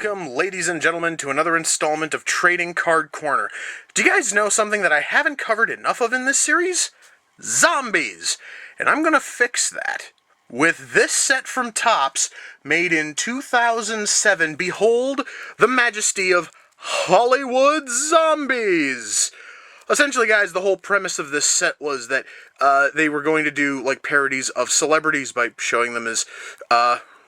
Welcome, ladies and gentlemen, to another installment of Trading Card Corner. Do you guys know something that I haven't covered enough of in this series? Zombies! And I'm gonna fix that. With this set from Topps, made in 2007, behold the majesty of Hollywood Zombies! Essentially, guys, the whole premise of this set was that they were going to do, like, parodies of celebrities by showing them as,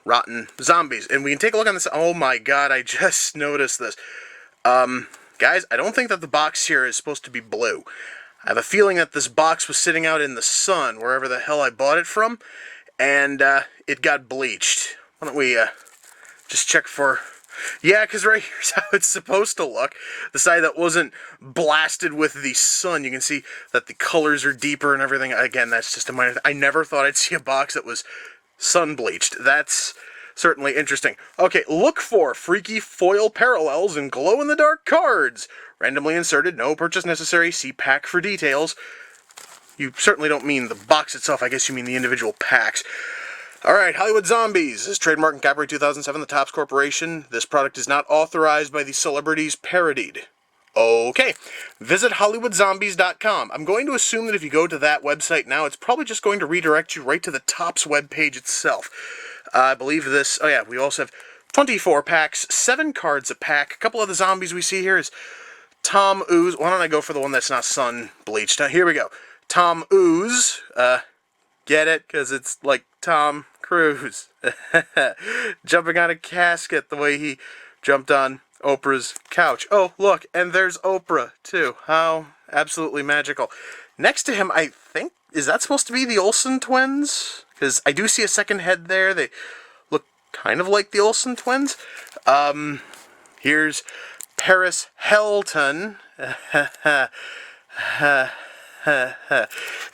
rotten zombies. And we can take a look on this. Oh my god, I just noticed this. Guys, I don't think that the box here is supposed to be blue. I have a feeling that this box was sitting out in the sun, wherever the hell I bought it from, and it got bleached. Why don't we just check for... Yeah, because right here's how it's supposed to look. The side that wasn't blasted with the sun, you can see that the colors are deeper and everything. Again, that's just a minor... I never thought I'd see a box that was sun-bleached. That's certainly interesting. Okay, look for freaky foil parallels and glow-in-the-dark cards. Randomly inserted, no purchase necessary. See pack for details. You certainly don't mean the box itself. I guess you mean the individual packs. Alright, Hollywood Zombies is trademark and copyright 2007, the Topps Corporation. This product is not authorized by the celebrities parodied. Okay, visit hollywoodzombies.com. I'm going to assume that if you go to that website now, it's probably just going to redirect you right to the Topps webpage itself. I believe this... Oh yeah, we also have 24 packs, 7 cards a pack. A couple of the zombies we see here is Tom Ooze. Why don't I go for the one that's not sun-bleached? Here we go. Tom Ooze. Get it? Because it's like Tom Cruise. Jumping on a casket the way he jumped on Oprah's couch. Oh, look, and there's Oprah, too. How absolutely magical. Next to him, I think, is that supposed to be the Olsen twins? Because I do see a second head there. They look kind of like the Olsen twins. Here's Paris Hilton.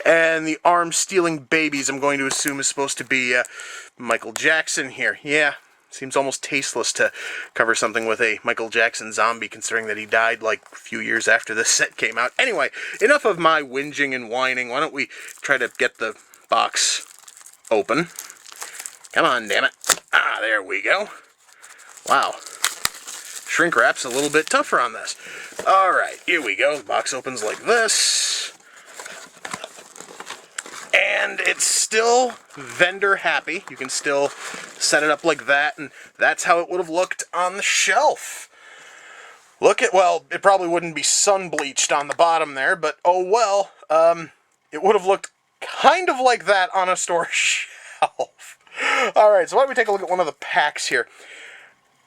And the arm-stealing babies, I'm going to assume, is supposed to be Michael Jackson here. Yeah. Seems almost tasteless to cover something with a Michael Jackson zombie, considering that he died like a few years after this set came out. Anyway, enough of my whinging and whining. Why don't we try to get the box open? Come on, damn it. Ah, there we go. Wow. Shrink wrap's a little bit tougher on this. Alright, here we go. The box opens like this. And it's still vendor happy. You can still set it up like that, and that's how it would have looked on the shelf. Look at, well, it probably wouldn't be sun-bleached on the bottom there, but oh well. It would have looked kind of like that on a store shelf. Alright, so why don't we take a look at one of the packs here.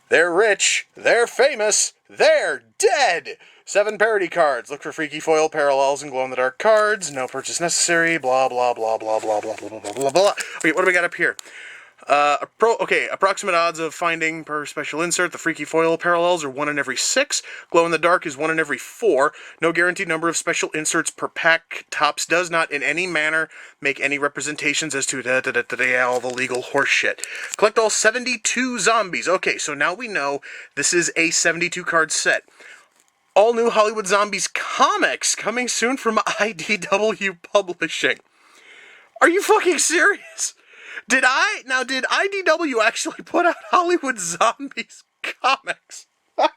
They're rich, they're famous, they're dead! 7 parody cards. Look for freaky foil parallels and glow-in-the-dark cards. No purchase necessary. Blah, blah, blah, blah, blah, blah, blah, blah, blah, blah. Okay, what do we got up here? Okay, approximate odds of finding per special insert. The freaky foil parallels are 1 in every 6. Glow-in-the-dark is 1 in every 4. No guaranteed number of special inserts per pack. Topps does not in any manner make any representations as to all the legal horseshit. Collect all 72 zombies. Okay, so now we know this is a 72 card set. All new Hollywood Zombies comics coming soon from IDW Publishing. Are you fucking serious? Did IDW actually put out Hollywood Zombies comics? I'm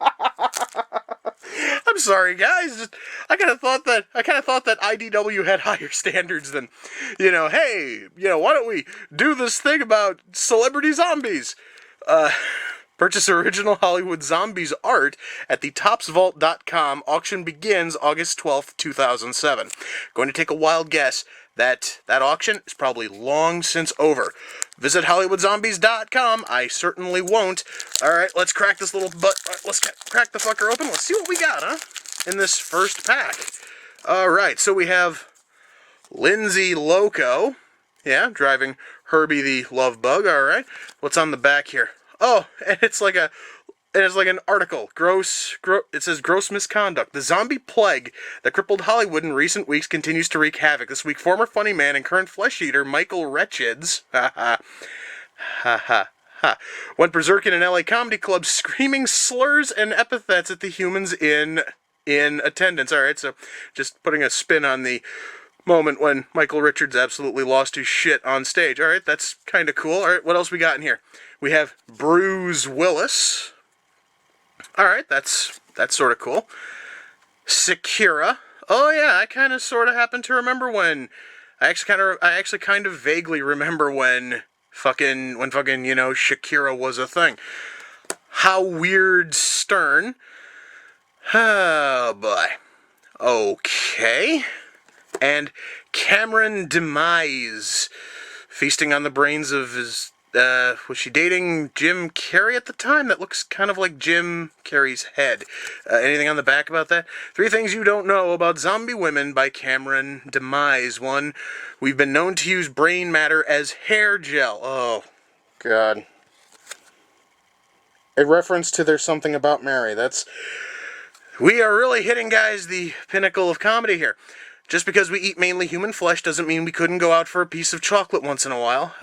sorry, guys. I kind of thought that IDW had higher standards than, hey, why don't we do this thing about celebrity zombies? Purchase original Hollywood Zombies art at the ToppsVault.com. Auction begins August 12th, 2007. Going to take a wild guess that auction is probably long since over. Visit HollywoodZombies.com. I certainly won't. Alright, let's crack this little butt. Let's crack the fucker open. Let's see what we got, in this first pack. Alright, so we have Lindsay Loco. Yeah, driving Herbie the Love Bug. Alright. What's on the back here? Oh, and it's like an article. It says gross misconduct. The zombie plague that crippled Hollywood in recent weeks continues to wreak havoc. This week, former funny man and current flesh eater Michael Wretcheds went berserk in an LA comedy club, screaming slurs and epithets at the humans in attendance. All right, so just putting a spin on the moment when Michael Richards absolutely lost his shit on stage. Alright, that's kind of cool. Alright, what else we got in here? We have Bruce Willis. Alright, that's sort of cool. Sekira. Oh yeah, I kind of sort of happen to remember when... I actually kind of vaguely remember when fucking, you know, Shakira was a thing. How weird stern. Oh boy. Okay. And Cameron Demise, feasting on the brains of his, was she dating Jim Carrey at the time? That looks kind of like Jim Carrey's head. Anything on the back about that? 3 Things You Don't Know About Zombie Women by Cameron Demise. 1, we've been known to use brain matter as hair gel. Oh, God. A reference to There's Something About Mary. We are really hitting, guys, the pinnacle of comedy here. Just because we eat mainly human flesh doesn't mean we couldn't go out for a piece of chocolate once in a while.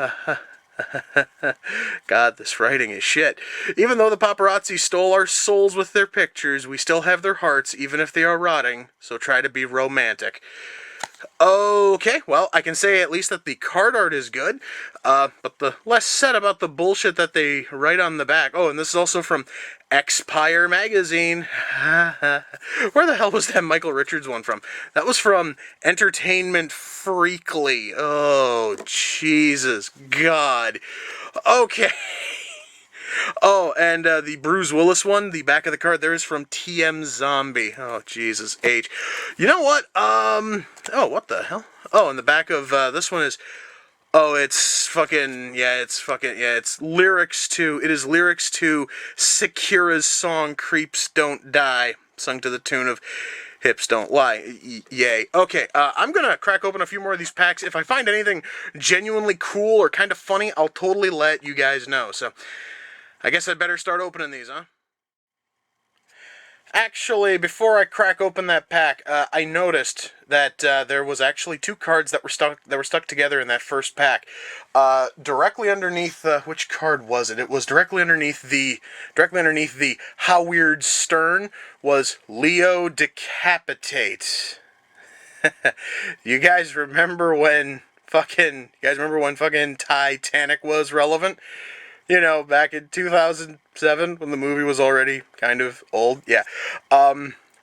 God, this writing is shit. Even though the paparazzi stole our souls with their pictures, we still have their hearts, even if they are rotting, so try to be romantic. Okay, well, I can say at least that the card art is good, but the less said about the bullshit that they write on the back. Oh, and this is also from Expire Magazine. Where the hell was that Michael Richards one from? That was from Entertainment Freakly. Oh, Jesus God. Okay. Oh, and the Bruce Willis one, the back of the card there is from TM Zombie. Oh, Jesus H. You know what? Oh, what the hell? Oh, and the back of this one is... Oh, it's lyrics to... It is lyrics to Sekira's song Creeps Don't Die, sung to the tune of Hips Don't Lie. Yay. Okay, I'm gonna crack open a few more of these packs. If I find anything genuinely cool or kind of funny, I'll totally let you guys know. So... I guess I'd better start opening these, huh? Actually, before I crack open that pack, I noticed that there was actually 2 cards that were stuck together in that first pack. Directly underneath, which card was it? It was directly underneath the How Weird Stern was Leo Decapitate. You guys remember when fucking Titanic was relevant? You know, back in 2007, when the movie was already kind of old. Yeah.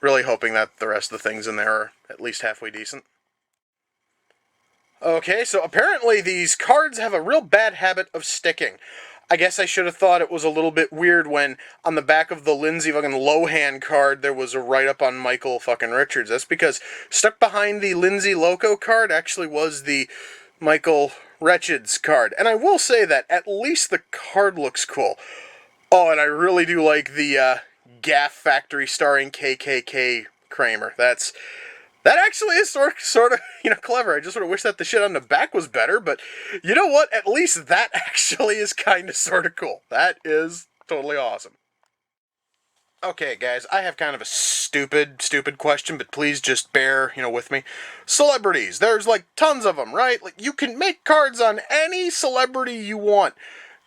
Really hoping that the rest of the things in there are at least halfway decent. Okay, so apparently these cards have a real bad habit of sticking. I guess I should have thought it was a little bit weird when on the back of the Lindsay fucking Lohan card there was a write-up on Michael fucking Richards. That's because stuck behind the Lindsay Loco card actually was the Michael Wretched's card. And I will say that at least the card looks cool. Oh, and I really do like the Gaff Factory starring KKK Kramer. That actually is sort of, you know, clever. I just sort of wish that the shit on the back was better, but you know what? At least that actually is kind of sort of cool. That is totally awesome. Okay, guys, I have kind of a stupid question, but please just bear, you know, with me. Celebrities. There's, like, tons of them, right? Like, you can make cards on any celebrity you want.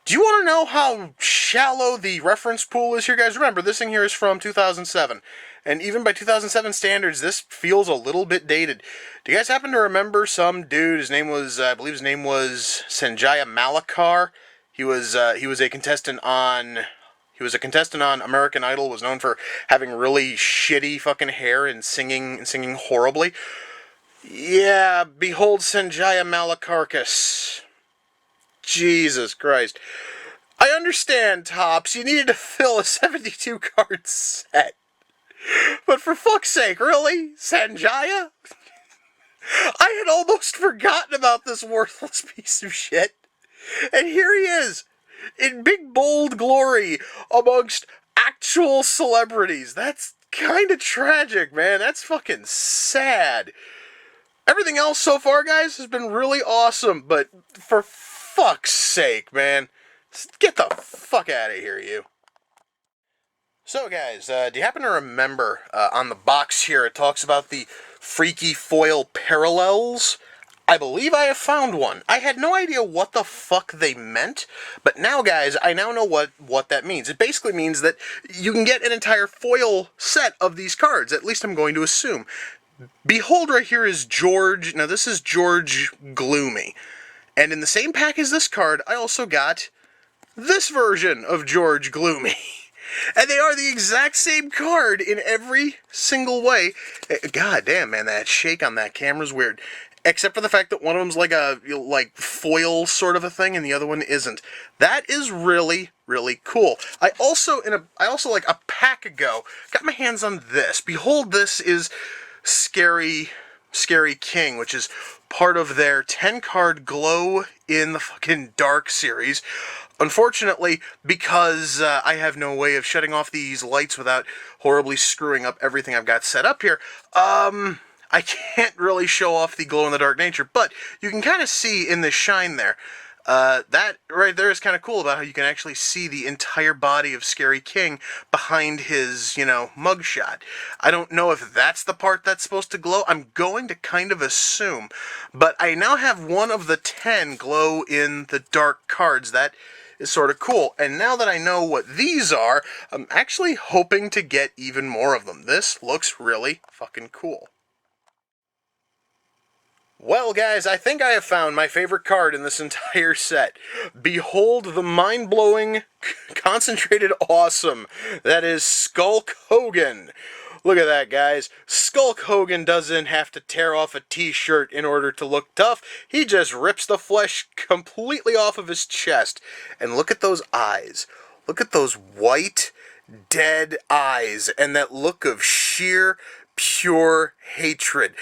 Do you want to know how shallow the reference pool is here, guys? Remember, this thing here is from 2007. And even by 2007 standards, this feels a little bit dated. Do you guys happen to remember some dude, his name was, I believe his name was Sanjaya Malakar? He was a contestant on... He was a contestant on American Idol, was known for having really shitty fucking hair and singing horribly. Yeah, behold Sanjaya Malakarkas. Jesus Christ. I understand, Tops, you needed to fill a 72 card set. But for fuck's sake, really? Sanjaya? I had almost forgotten about this worthless piece of shit. And here he is, in big bold glory amongst actual celebrities. That's kind of tragic, man. That's fucking sad. Everything else so far, guys, has been really awesome, but for fuck's sake, man, get the fuck out of here, you. So, guys, do you happen to remember on the box here it talks about the freaky foil parallels? I believe I have found one. I had no idea what the fuck they meant, but now, guys, I now know what that means. It basically means that you can get an entire foil set of these cards, at least I'm going to assume. Behold, right here is George. Now, this is George Gloomy. And in the same pack as this card, I also got this version of George Gloomy. And they are the exact same card in every single way. God damn, man, that shake on that camera's weird. Except for the fact that one of them's like a foil sort of a thing, and the other one isn't. That is really, really cool. I also like a pack ago got my hands on this. Behold, this is Scary King, which is part of their 10-card Glow in the fucking Dark series. Unfortunately, because I have no way of shutting off these lights without horribly screwing up everything I've got set up here, I can't really show off the glow-in-the-dark nature, but you can kind of see in the shine there. That right there is kind of cool about how you can actually see the entire body of Scary King behind his, mugshot. I don't know if that's the part that's supposed to glow. I'm going to kind of assume. But I now have one of the 10 glow-in-the-dark cards. That is sort of cool. And now that I know what these are, I'm actually hoping to get even more of them. This looks really fucking cool. Well, guys, I think I have found my favorite card in this entire set. Behold the mind-blowing, concentrated awesome. That is Skulk Hogan. Look at that, guys. Skulk Hogan doesn't have to tear off a t-shirt in order to look tough. He just rips the flesh completely off of his chest. And look at those eyes. Look at those white, dead eyes. And that look of sheer, pure hatred.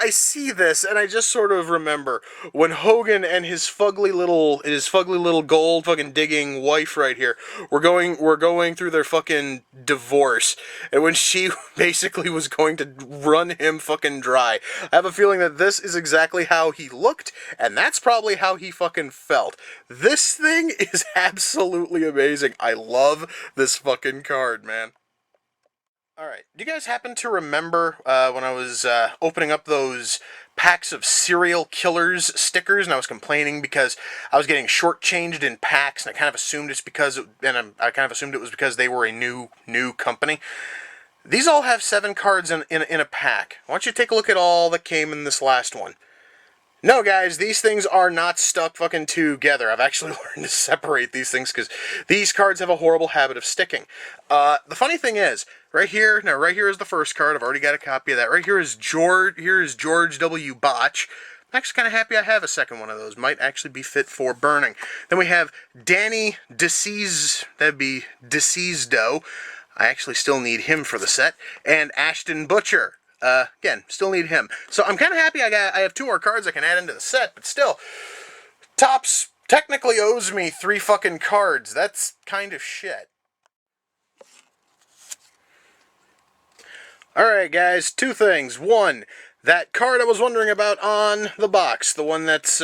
I see this, and I just sort of remember when Hogan and his fugly little gold fucking digging wife right here were going through their fucking divorce, and when she basically was going to run him fucking dry. I have a feeling that this is exactly how he looked, and that's probably how he fucking felt. This thing is absolutely amazing. I love this fucking card, man. Alright, do you guys happen to remember when I was opening up those packs of serial killers stickers, and I was complaining because I was getting shortchanged in packs, and I kind of assumed it's because, I kind of assumed it was because they were a new company. These all have 7 cards in a pack. Why don't you take a look at all that came in this last one? No, guys, these things are not stuck fucking together. I've actually learned to separate these things because these cards have a horrible habit of sticking. The funny thing is, right here is the first card. I've already got a copy of that. Right here is George W. Botch. I'm actually kind of happy I have a second one of those. Might actually be fit for burning. Then we have Danny Deceased. That'd be Deceased-o. I actually still need him for the set. And Ashton Butcher. Again, still need him. So I'm kind of happy I have 2 more cards I can add into the set, but still, Topps technically owes me 3 fucking cards. That's kind of shit. Alright, guys, 2 things. 1, that card I was wondering about on the box, the one that's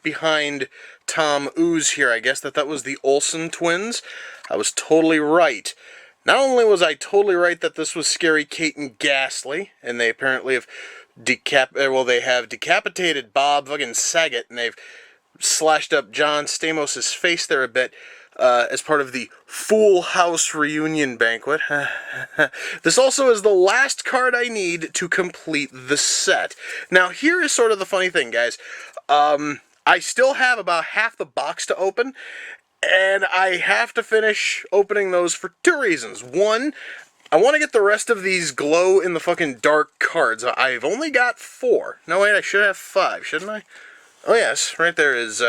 behind Tom Ooze here, I guess that was the Olsen twins. I was totally right. Not only was I totally right that this was Scary Kate and Ghastly, and they apparently have decapitated Bob fucking Saget, and they've slashed up John Stamos' face there a bit, as part of the Full House reunion banquet. This also is the last card I need to complete the set. Now, here is sort of the funny thing, guys. I still have about half the box to open, and I have to finish opening those for 2 reasons. 1, I want to get the rest of these glow-in-the-fucking-dark cards. I've only got 4. No, wait, I should have 5, shouldn't I? Oh, yes, right there is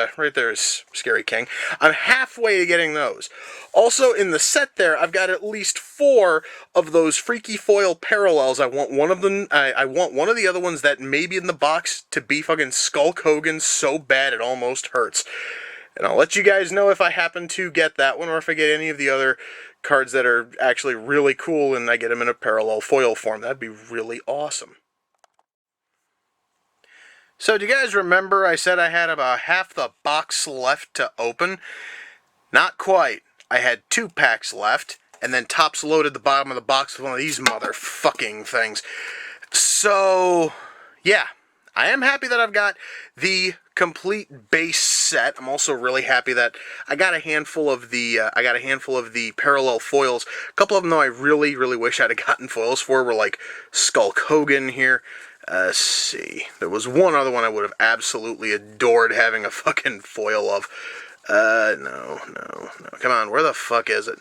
Scary King. I'm halfway to getting those. Also, in the set there, I've got at least 4 of those freaky foil parallels. I want one of them, I want one of the other ones that may be in the box to be fucking Skulk Hogan so bad it almost hurts. And I'll let you guys know if I happen to get that one or if I get any of the other cards that are actually really cool and I get them in a parallel foil form. That'd be really awesome. So do you guys remember I said I had about half the box left to open? Not quite. I had 2 packs left, and then Topps loaded the bottom of the box with one of these motherfucking things. So, yeah. I am happy that I've got the complete base set. I'm also really happy that I got a handful of the parallel foils. A couple of them, though, I really, really wish I'd have gotten foils for were like Skulk Hogan here. Let's see. There was one other one I would have absolutely adored having a fucking foil of. No. Come on, where the fuck is it?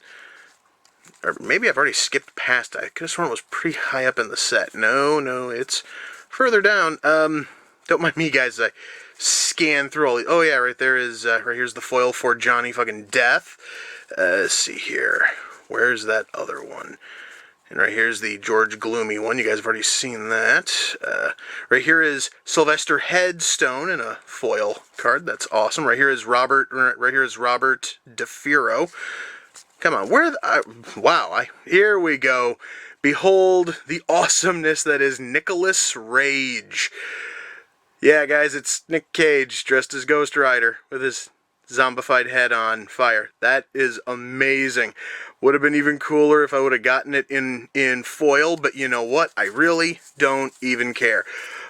Or maybe I've already skipped past it. I could have sworn it was pretty high up in the set. No, it's further down. Don't mind me, guys. I scan through all these. Oh, yeah, right there is, right here's the foil for Johnny fucking Death. Let's see here. Where's that other one? And right here's the George Gloomy one. You guys have already seen that. Right here is Sylvester Headstone in a foil card. That's awesome. Right here is Robert. Right here is Robert DeFiro. Come on, here we go. Behold the awesomeness that is Nicholas Rage. Yeah, guys, it's Nick Cage dressed as Ghost Rider with his zombified head on fire. That is amazing. Would have been even cooler if I would have gotten it in foil, but you know what? I really don't even care.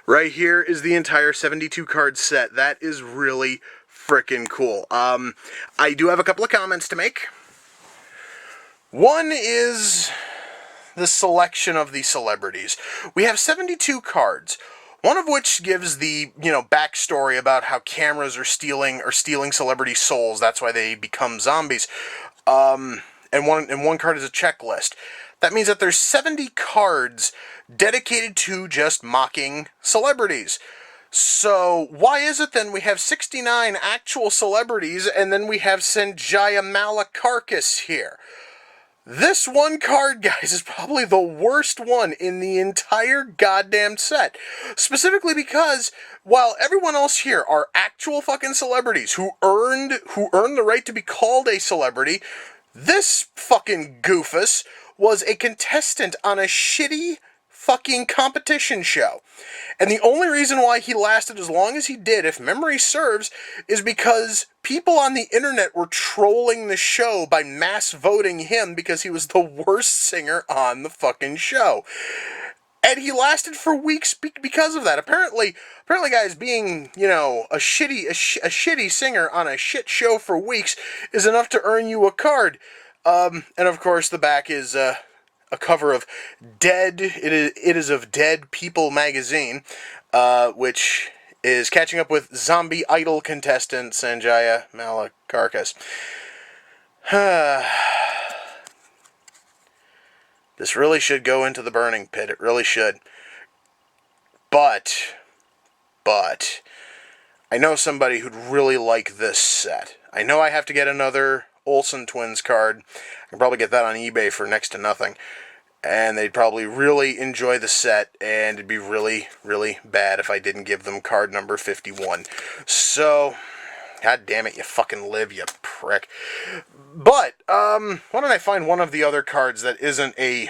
Right here is the entire 72 card set. That is really freaking cool. I do have a couple of comments to make. One is the selection of the celebrities. We have 72 cards, one of which gives the, backstory about how cameras are stealing celebrity souls. That's why they become zombies. And one card is a checklist. That means that there's 70 cards dedicated to just mocking celebrities. So why is it then we have 69 actual celebrities and then we have Sanjaya Malakarkas here? This one card, guys, is probably the worst one in the entire goddamn set. Specifically because, while everyone else here are actual fucking celebrities who earned the right to be called a celebrity, this fucking goofus was a contestant on a shitty fucking competition show. And the only reason why he lasted as long as he did, if memory serves, is because people on the internet were trolling the show by mass voting him because he was the worst singer on the fucking show. And he lasted for weeks because of that. Apparently, guys, being, a shitty singer on a shit show for weeks is enough to earn you a card. And of course, the back is, a cover of Dead. It is of Dead People magazine, which is catching up with Zombie Idol contestant Sanjaya Malakarkas. This really should go into the burning pit. It really should. But I know somebody who'd really like this set. I know I have to get another Olsen Twins card. I can probably get that on eBay for next to nothing. And they'd probably really enjoy the set, and it'd be really, really bad if I didn't give them card number 51. So, god damn it, you fucking live, you prick. But, why don't I find one of the other cards that isn't a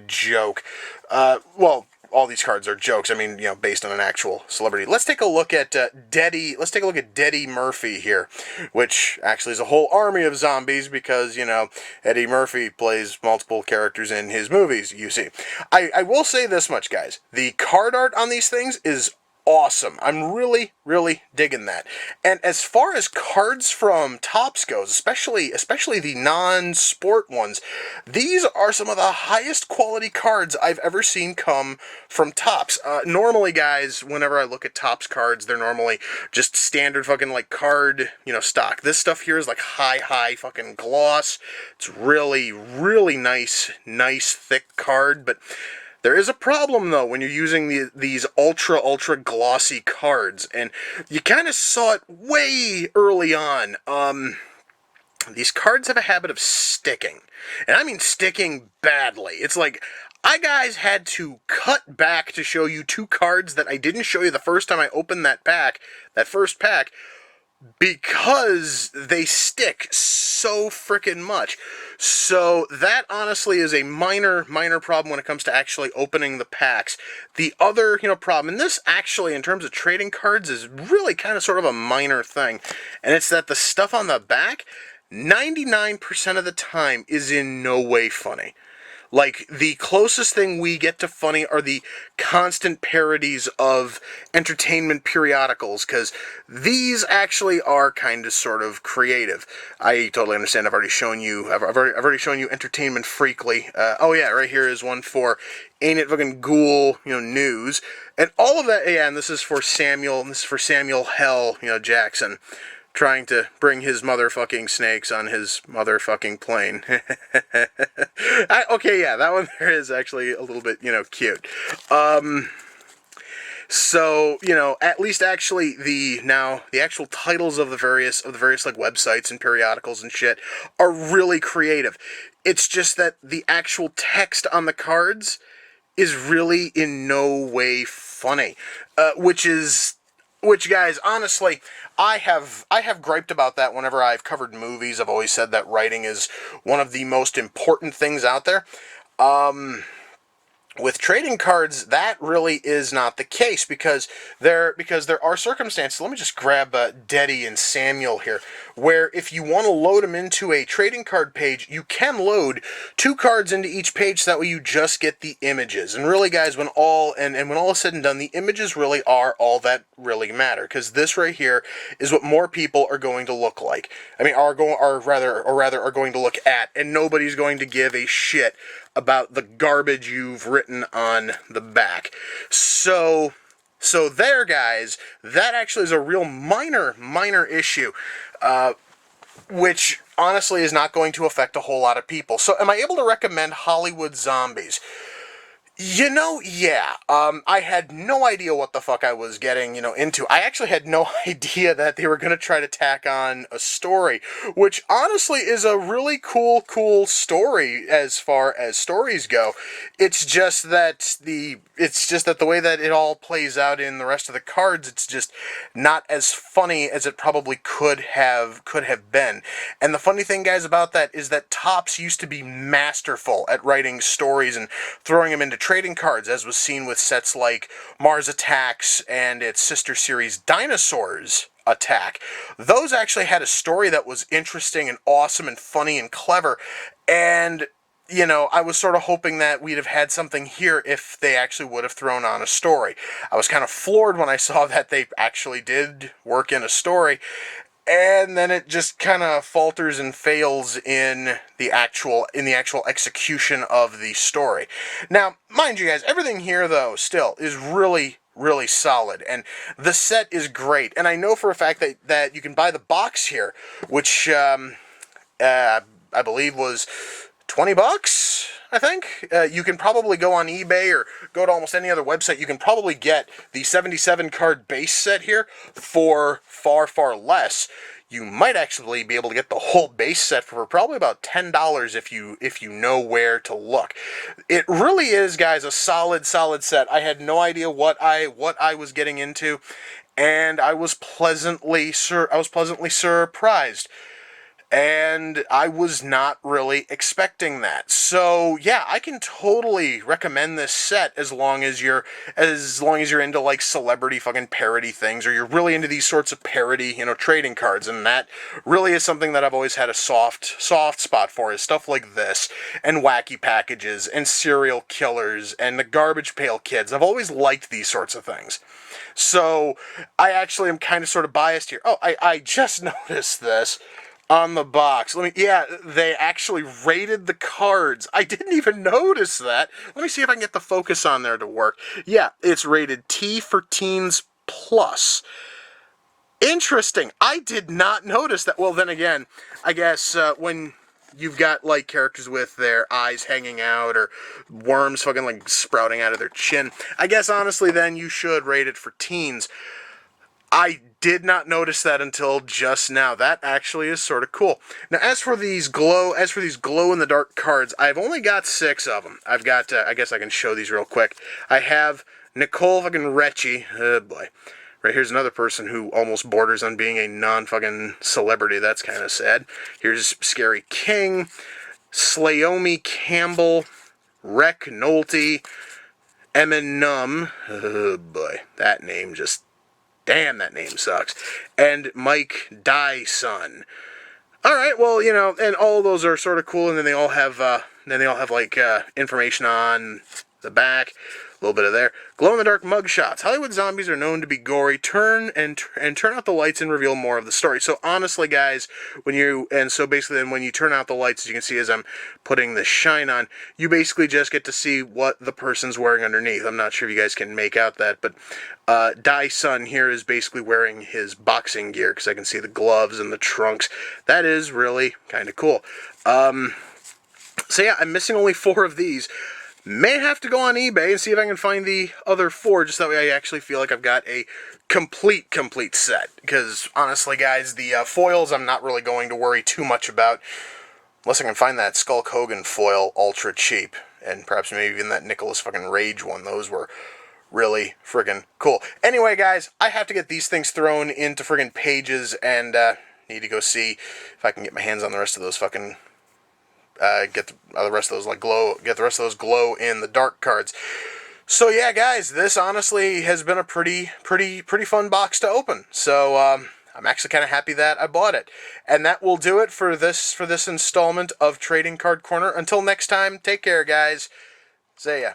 joke? Well, all these cards are jokes. I mean, based on an actual celebrity. Let's take a look at Eddie Murphy here, which actually is a whole army of zombies because, Eddie Murphy plays multiple characters in his movies, you see. I will say this much, guys. The card art on these things is awesome. I'm really, really digging that. And as far as cards from Topps goes, especially the non-sport ones, these are some of the highest quality cards I've ever seen come from Topps. Normally, guys, whenever I look at Topps cards, they're normally just standard fucking card, stock. This stuff here is high fucking gloss. It's really, really nice thick card, but there is a problem, though, when you're using these ultra glossy cards, and you kind of saw it way early on. These cards have a habit of sticking, and I mean sticking badly. It's I, guys, had to cut back to show you two cards that I didn't show you the first time I opened that first pack, because they stick so frickin' much. So that honestly is a minor problem when it comes to actually opening the packs. The other, problem, and this actually in terms of trading cards is really kind of sort of a minor thing, and it's that the stuff on the back, 99% of the time, is in no way funny. The closest thing we get to funny are the constant parodies of entertainment periodicals, because these actually are kind of sort of creative. I totally understand. I've already shown you Entertainment Freakly. Oh yeah, right here is one for Ain't It Fucking Ghoul, news. And all of that, yeah, and this is for Samuel Hell, Jackson. trying to bring his motherfucking snakes on his motherfucking plane. Okay, yeah, that one there is actually a little bit, cute. So, at least actually the actual titles of the various like websites and periodicals and shit are really creative. It's just that the actual text on the cards is really in no way funny. Which, guys, honestly, I have griped about that whenever I've covered movies. I've always said that writing is one of the most important things out there. With trading cards, that really is not the case because there are circumstances. Let me just grab Deddy and Samuel here, where if you want to load them into a trading card page, you can load 2 cards into each page, so that way you just get the images. And really, guys, when all is said and done, the images really are all that really matter, because this right here is what more people are going to look like. I mean, are going to look at, and nobody's going to give a shit about the garbage you've written on the back. So there, guys, that actually is a real minor issue, which honestly is not going to affect a whole lot of people. So am I able to recommend Hollywood Zombies? Yeah. I had no idea what the fuck I was getting, into. I actually had no idea that they were going to try to tack on a story, which honestly is a really cool story as far as stories go. It's just that the way that it all plays out in the rest of the cards, it's just not as funny as it probably could have been. And the funny thing, guys, about that is that Topps used to be masterful at writing stories and throwing them into trading cards, as was seen with sets like Mars Attacks and its sister series Dinosaurs Attack. Those actually had a story that was interesting and awesome and funny and clever, and I was sort of hoping that we'd have had something here if they actually would have thrown on a story. I was kind of floored when I saw that they actually did work in a story, and then it just kind of falters and fails in the actual execution of the story. Now, mind you, guys, everything here, though, still is really solid, and the set is great. And I know for a fact that you can buy the box here, which I believe was $20, I think. You can probably go on eBay or go to almost any other website. You can probably get the 77 card base set here for far less. You might actually be able to get the whole base set for probably about $10 if you know where to look. It really is, guys, a solid set. I had no idea what I was getting into, and I was pleasantly surprised. And I was not really expecting that. So yeah, I can totally recommend this set as long as you're into like celebrity fucking parody things, or you're really into these sorts of parody, trading cards. And that really is something that I've always had a soft spot for, is stuff like this, and wacky packages, and serial killers, and the Garbage Pail Kids. I've always liked these sorts of things. So I actually am kind of sort of biased here. Oh, I just noticed this on the box. They actually rated the cards. I didn't even notice that. Let me see if I can get the focus on there to work. Yeah, it's rated T for Teens Plus. Interesting. I did not notice that. Well, then again, I guess when you've got like characters with their eyes hanging out, or worms fucking like sprouting out of their chin, I guess honestly then you should rate it for teens. I did not notice that until just now. That actually is sort of cool. Now, as for these glow in the dark cards, I've only got 6 of them. I've got, I guess I can show these real quick. I have Nicole fucking Recchi. Oh boy. Right, here's another person who almost borders on being a non-fucking celebrity. That's kind of sad. Here's Scary King, Slayomi Campbell, Rec Nolte, Eminem. Oh boy, that name just... Damn, that name sucks. And Mike Dyson. All right, well, and all those are sort of cool, and then they all have like information on the back. little bit of there. Glow-in-the-dark mug shots. Hollywood zombies are known to be gory. Turn out the lights and reveal more of the story. So honestly, guys, when you turn out the lights, as you can see as I'm putting the shine on, you basically just get to see what the person's wearing underneath. I'm not sure if you guys can make out that, but Dai-sun here is basically wearing his boxing gear because I can see the gloves and the trunks. That is really kind of cool. So yeah, I'm missing only 4 of these. May have to go on eBay and see if I can find the other 4, just that way I actually feel like I've got a complete set. Because, honestly, guys, the foils I'm not really going to worry too much about, unless I can find that Skulk Hogan foil ultra cheap. And perhaps maybe even that Nicholas fucking Rage one. Those were really friggin' cool. Anyway, guys, I have to get these things thrown into friggin' pages, and need to go see if I can get my hands on the rest of those fucking... get the rest of those glow in the dark cards. So yeah, guys, this honestly has been a pretty fun box to open. So I'm actually kind of happy that I bought it. And that will do it for this installment of Trading Card Corner. Until next time, take care, guys. See ya.